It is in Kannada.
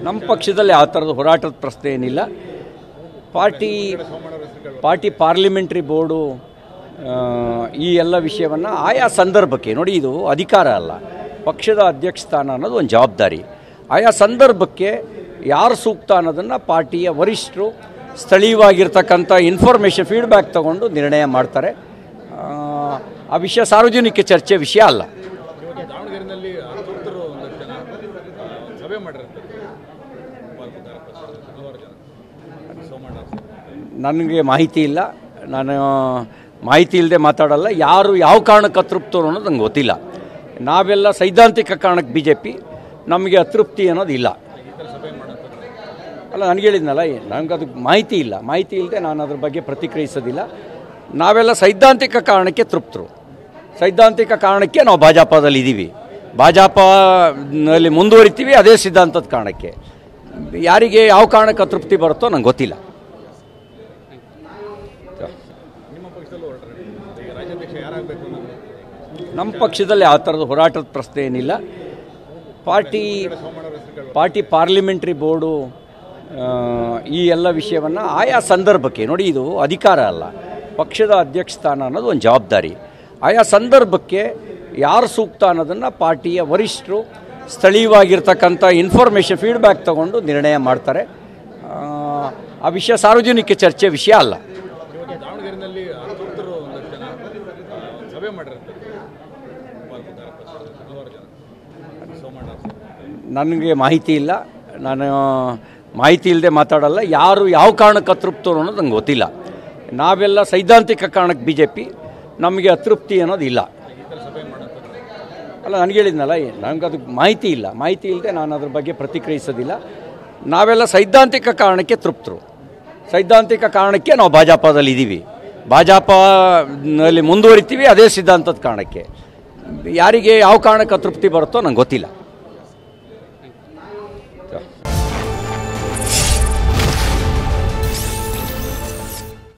ನಮ್ಮ ಪಕ್ಷದಲ್ಲಿ ಆ ಥರದ ಹೋರಾಟದ ಪ್ರಶ್ನೆ ಏನಿಲ್ಲ. ಪಾರ್ಟಿ ಪಾರ್ಲಿಮೆಂಟ್ರಿ ಬೋರ್ಡು ಈ ಎಲ್ಲ ವಿಷಯವನ್ನು ಆಯಾ ಸಂದರ್ಭಕ್ಕೆ ನೋಡಿ, ಇದು ಅಧಿಕಾರ ಅಲ್ಲ, ಪಕ್ಷದ ಅಧ್ಯಕ್ಷ ಸ್ಥಾನ ಅನ್ನೋದು ಒಂದು ಜವಾಬ್ದಾರಿ. ಆಯಾ ಸಂದರ್ಭಕ್ಕೆ ಯಾರು ಸೂಕ್ತ ಅನ್ನೋದನ್ನು ಪಾರ್ಟಿಯ ವರಿಷ್ಠರು ಸ್ಥಳೀಯವಾಗಿರ್ತಕ್ಕಂಥ ಇನ್ಫಾರ್ಮೇಷನ್ ಫೀಡ್ಬ್ಯಾಕ್ ತಗೊಂಡು ನಿರ್ಣಯ ಮಾಡ್ತಾರೆ. ಆ ವಿಷಯ ಸಾರ್ವಜನಿಕ ಚರ್ಚೆ ವಿಷಯ ಅಲ್ಲ. ನನಗೆ ಮಾಹಿತಿ ಇಲ್ಲ, ನಾನು ಮಾಹಿತಿ ಇಲ್ಲದೆ ಮಾತಾಡಲ್ಲ. ಯಾರು ಯಾವ ಕಾರಣಕ್ಕೆ ಅತೃಪ್ತರು ಅನ್ನೋದು ನಂಗೆ ಗೊತ್ತಿಲ್ಲ. ನಾವೆಲ್ಲ ಸೈದ್ಧಾಂತಿಕ ಕಾರಣಕ್ಕೆ BJP, ನಮಗೆ ಅತೃಪ್ತಿ ಅನ್ನೋದಿಲ್ಲ. ಅಲ್ಲ, ನನಗೆ ಹೇಳಿದ್ನಲ್ಲ, ನನಗೆ ಅದು ಮಾಹಿತಿ ಇಲ್ಲ. ಮಾಹಿತಿ ಇಲ್ಲದೆ ನಾನು ಅದ್ರ ಬಗ್ಗೆ ಪ್ರತಿಕ್ರಿಯಿಸೋದಿಲ್ಲ. ನಾವೆಲ್ಲ ಸೈದ್ಧಾಂತಿಕ ಕಾರಣಕ್ಕೆ ತೃಪ್ತರು. ಸೈದ್ಧಾಂತಿಕ ಕಾರಣಕ್ಕೆ ನಾವು ಭಾಜಪದಲ್ಲಿ ಇದ್ದೀವಿ, ಭಾಜಪನಲ್ಲಿ ಮುಂದುವರಿತೀವಿ, ಅದೇ ಸಿದ್ಧಾಂತದ ಕಾರಣಕ್ಕೆ. ಯಾರಿಗೆ ಯಾವ ಕಾರಣಕ್ಕೆ ಅತೃಪ್ತಿ ಬರುತ್ತೋ ನಂಗೆ ಗೊತ್ತಿಲ್ಲ. ನಮ್ಮ ಪಕ್ಷದಲ್ಲಿ ಆ ಥರದ ಹೋರಾಟದ ಪ್ರಶ್ನೆ ಏನಿಲ್ಲ. ಪಾರ್ಟಿ ಪಾರ್ಲಿಮೆಂಟ್ರಿ ಬೋರ್ಡು ಈ ಎಲ್ಲ ವಿಷಯವನ್ನು ಆಯಾ ಸಂದರ್ಭಕ್ಕೆ ನೋಡಿ, ಇದು ಅಧಿಕಾರ ಅಲ್ಲ, ಪಕ್ಷದ ಅಧ್ಯಕ್ಷ ಸ್ಥಾನ ಅನ್ನೋದು ಒಂದು ಜವಾಬ್ದಾರಿ. ಆಯಾ ಸಂದರ್ಭಕ್ಕೆ ಯಾರು ಸೂಕ್ತ ಅನ್ನೋದನ್ನು ಪಾರ್ಟಿಯ ವರಿಷ್ಠರು ಸ್ಥಳೀಯವಾಗಿರ್ತಕ್ಕಂಥ ಇನ್ಫಾರ್ಮೇಷನ್ ಫೀಡ್ಬ್ಯಾಕ್ ತಗೊಂಡು ನಿರ್ಣಯ ಮಾಡ್ತಾರೆ. ಆ ವಿಷಯ ಸಾರ್ವಜನಿಕ ಚರ್ಚೆ ವಿಷಯ ಅಲ್ಲ. ನನಗೆ ಮಾಹಿತಿ ಇಲ್ಲ, ನಾನು ಮಾಹಿತಿ ಇಲ್ಲದೆ ಮಾತಾಡಲ್ಲ. ಯಾರು ಯಾವ ಕಾರಣಕ್ಕೆ ಅತೃಪ್ತರು ಅನ್ನೋದು ನಂಗೆ ಗೊತ್ತಿಲ್ಲ. ನಾವೆಲ್ಲ ಸೈದ್ಧಾಂತಿಕ ಕಾರಣಕ್ಕೆ BJP, ನಮಗೆ ಅತೃಪ್ತಿ ಅನ್ನೋದಿಲ್ಲ. ಅಲ್ಲ, ನನಗೆ ಹೇಳಿದ್ನಲ್ಲ, ನನಗೆ ಅದು ಮಾಹಿತಿ ಇಲ್ಲ. ಮಾಹಿತಿ ಇಲ್ಲದೆ ನಾನು ಅದ್ರ ಬಗ್ಗೆ ಪ್ರತಿಕ್ರಿಯಿಸೋದಿಲ್ಲ. ನಾವೆಲ್ಲ ಸೈದ್ಧಾಂತಿಕ ಕಾರಣಕ್ಕೆ ತೃಪ್ತರು. ಸೈದ್ಧಾಂತಿಕ ಕಾರಣಕ್ಕೆ ನಾವು ಭಾಜಪದಲ್ಲಿ ಇದ್ದೀವಿ, ಭಾಜಪನಲ್ಲಿ ಮುಂದುವರಿತೀವಿ, ಅದೇ ಸಿದ್ಧಾಂತದ ಕಾರಣಕ್ಕೆ. ಯಾರಿಗೆ ಯಾವ ಕಾರಣಕ್ಕೆ ಅತೃಪ್ತಿ ಬರುತ್ತೋ ನಂಗೆ ಗೊತ್ತಿಲ್ಲ.